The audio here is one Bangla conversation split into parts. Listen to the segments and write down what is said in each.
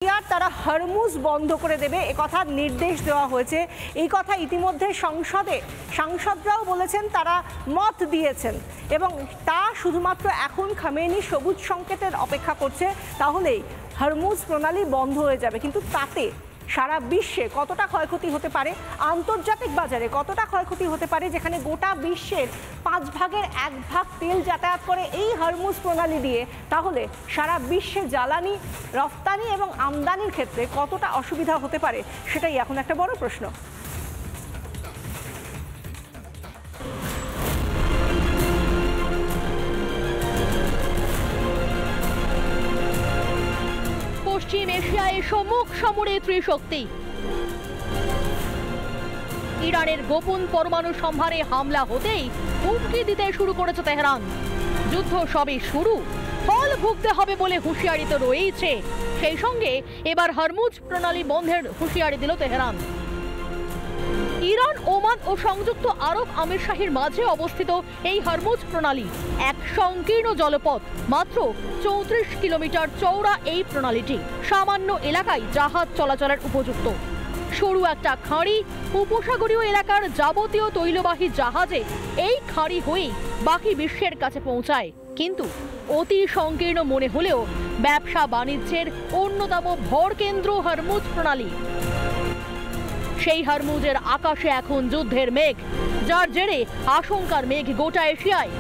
তারা হরমুজ বন্ধ করে দেবে একথা নির্দেশ দেওয়া হয়েছে। এই কথা ইতিমধ্যে সাংসদরাও বলেছেন, তারা মত দিয়েছেন এবং তা শুধুমাত্র এখন খামেনি সবুজ সংকেতের অপেক্ষা করছে, তাহলেই হরমুজ প্রণালী বন্ধ হয়ে যাবে। কিন্তু তাতে সারা বিশ্বে কতটা ক্ষয়ক্ষতি হতে পারে, আন্তর্জাতিক বাজারে কতটা ক্ষয়ক্ষতি হতে পারে, যেখানে গোটা বিশ্বের 5 ভাগের 1 ভাগ তেল যাতায়াত করে এই হরমুজ প্রণালী দিয়ে, তাহলে সারা বিশ্বে জ্বালানি রফতানি এবং আমদানির ক্ষেত্রে কতটা অসুবিধা হতে পারে, সেটাই এখন একটা বড় প্রশ্ন। পশ্চিম এশিয়ায় সম্মুখ সমরে ত্রিশক্তি। ইরানের গোপন পরমাণু সম্ভারে হামলা হতেই হুমকি দিতে শুরু করেছে তেহরান। যুদ্ধ সবে শুরু, ফল ভুগতে হবে বলে হুঁশিয়ারি তো রয়েছে, সেই সঙ্গে এবার হরমুজ প্রণালী বন্ধের হুঁশিয়ারি দিল তেহরান। ইরান, ওমান ও সংযুক্ত আরব আমিরশাহীর মাঝে অবস্থিত এই হরমুজ প্রণালী এক সংকীর্ণ জলপথ। মাত্র 34 কিলোমিটার চওড়া এই প্রণালীটি সামান্য এলাকায় জাহাজ চলাচলের উপযুক্ত। সরু একটা খাঁড়ি উপসাগরীয় এলাকার যাবতীয় তৈলবাহী জাহাজে এই খাঁড়ি হয়েই বাকি বিশ্বের কাছে পৌঁছায়। কিন্তু অতি সংকীর্ণ মনে হলেও ব্যবসা বাণিজ্যের অন্যতম ভরকেন্দ্র হরমুজ প্রণালী। সেই হরমুজের আকাশে এখন যুদ্ধের মেঘ, যার জেরে আশঙ্কার মেঘ গোটা এশিয়ায়।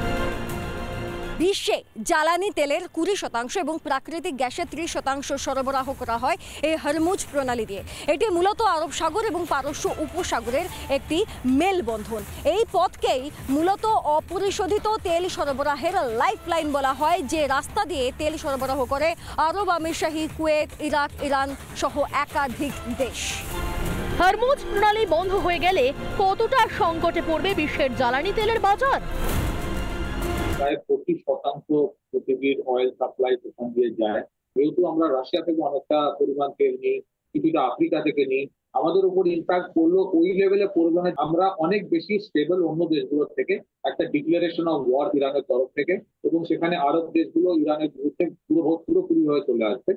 বিশ্বে জ্বালানি তেলের 20% এবং প্রাকৃতিক গ্যাসের 30% সরবরাহ করা হয় এই হরমুজ প্রণালী দিয়ে। এটি মূলত আরব সাগর এবং পারস্য উপসাগরের একটি মেলবন্ধন। এই পথকেই মূলত অপরিশোধিত তেল সরবরাহের লাইফলাইন বলা হয়, যে রাস্তা দিয়ে তেল সরবরাহ করে আরব আমিরশাহী, কুয়েত, ইরাক, ইরান সহ একাধিক দেশ। হরমুজ প্রণালী বন্ধ হয়ে গেলে কতটা সংকটে পড়বে বিশ্বের জ্বালানি তেলের বাজার? প্রায় 20% পৃথিবীর অয়েল সাপ্লাই সেখান দিয়ে যায়। যেহেতু আমরা রাশিয়া থেকে অনেকটা পরিমাণ তেল নিই, কিছুটা আফ্রিকা থেকে নিই, আমাদের উপর ইম্প্যাক্ট পড়লো ওই লেভেলে পড়বে না। আমরা অনেক বেশি স্টেবল অন্য দেশগুলোর থেকে। একটা ডিক্লারেশন অফ ওয়ার ইরানের তরফ থেকে, এবং সেখানে আরব দেশগুলো ইরানের বিরুদ্ধে পুরোপুরি হয়ে চলে আসবে।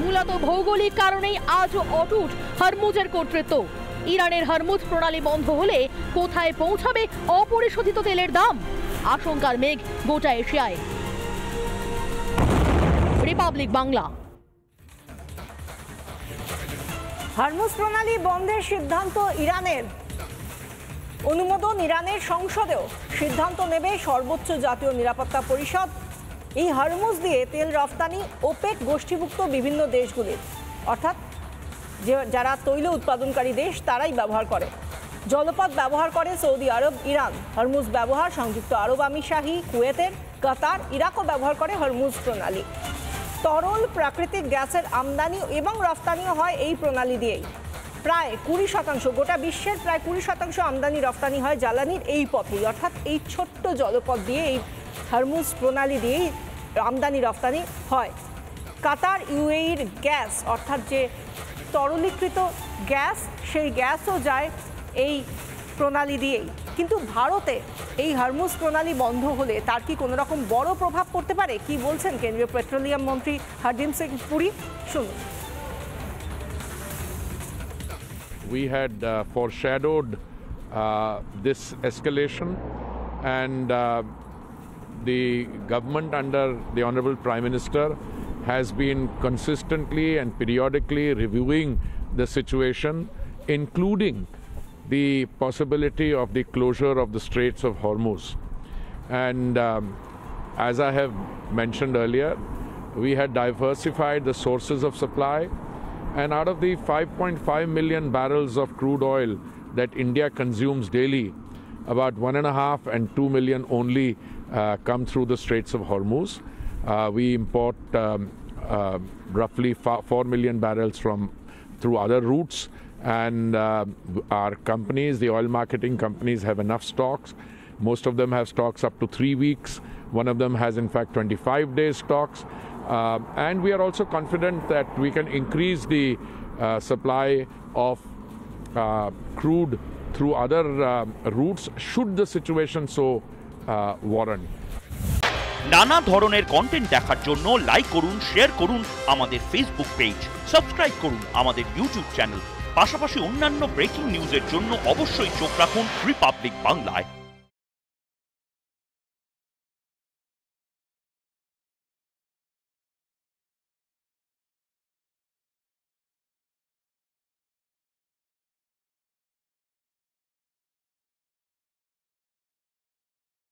মূলত ভৌগোলিক কারণেই আজও অটুট হরমুজের কর্তৃত্ব। ইরানের হরমুজ প্রণালী বন্ধ হলে কোথায় পৌঁছাবে অপরিশোধিত তেলের দাম? আশঙ্কার মেঘ গোটা এশিয়ায়। রিপাবলিক বাংলা। হরমুজ প্রণালী বন্ধের সিদ্ধান্ত ইরানের, অনুমোদন ইরানের সংসদেও। সিদ্ধান্ত নেবে সর্বোচ্চ জাতীয় নিরাপত্তা পরিষদ। এই হরমুজ দিয়ে তেল রফতানি ওপেক গোষ্ঠীভুক্ত বিভিন্ন দেশগুলির, অর্থাৎ যারা তৈল উৎপাদনকারী দেশ, তারাই ব্যবহার করে। জলপথ ব্যবহার করে সৌদি আরব, ইরান। হরমুজ ব্যবহার সংযুক্ত আরব আমিরশাহী, কুয়েতের, কাতার, ইরাকও ব্যবহার করে হরমুজ প্রণালী। তরল প্রাকৃতিক গ্যাসের আমদানি এবং রফতানিও হয় এই প্রণালী দিয়েই। প্রায় 20%, গোটা বিশ্বের প্রায় 20% আমদানি রফতানি হয় জ্বালানির এই পথেই, অর্থাৎ এই ছোট্ট জলপথ দিয়ে, এই হরমুজ প্রণালী দিয়েই আমদানি রফতানি হয়। কাতার, ইউএইর গ্যাস, অর্থাৎ যে তরলীকৃত গ্যাস, সেই গ্যাসও যায় এই প্রণালী দিয়েই। কিন্তু ভারতে এই হরমুজ প্রণালী বন্ধ হলে তার কি কোনো রকম বড় প্রভাব পড়তে পারে? কি বলছেন কেন্দ্রীয় পেট্রোলিয়াম মন্ত্রী হরদীপ সিং পুরী, শুনুন। We had foreshadowed this escalation, and the government under the Honorable Prime Minister has been consistently and periodically reviewing the situation, including the possibility of the closure of the Straits of Hormuz. And as I have mentioned earlier, we had diversified the sources of supply, and out of the 5.5 million barrels of crude oil that India consumes daily, about 1.5 and 2 million only come through the Straits of Hormuz. We import roughly 4 million barrels through other routes, and our companies, the oil marketing companies, have enough stocks. Most of them have stocks up to 3 weeks. One of them has in fact 25 days stocks. And we are also confident that we can increase the supply of crude through other routes should the situation so warrant. নানা ধরনের কন্টেন্ট দেখার জন্য লাইক করুন, শেয়ার করুন আমাদের ফেসবুক পেজ, সাবস্ক্রাইব করুন আমাদের ইউটিউব চ্যানেল। পাশাপাশি অন্যান্য ব্রেকিং নিউজের জন্য অবশ্যই চোখ রাখুন রিপাবলিক বাংলায়।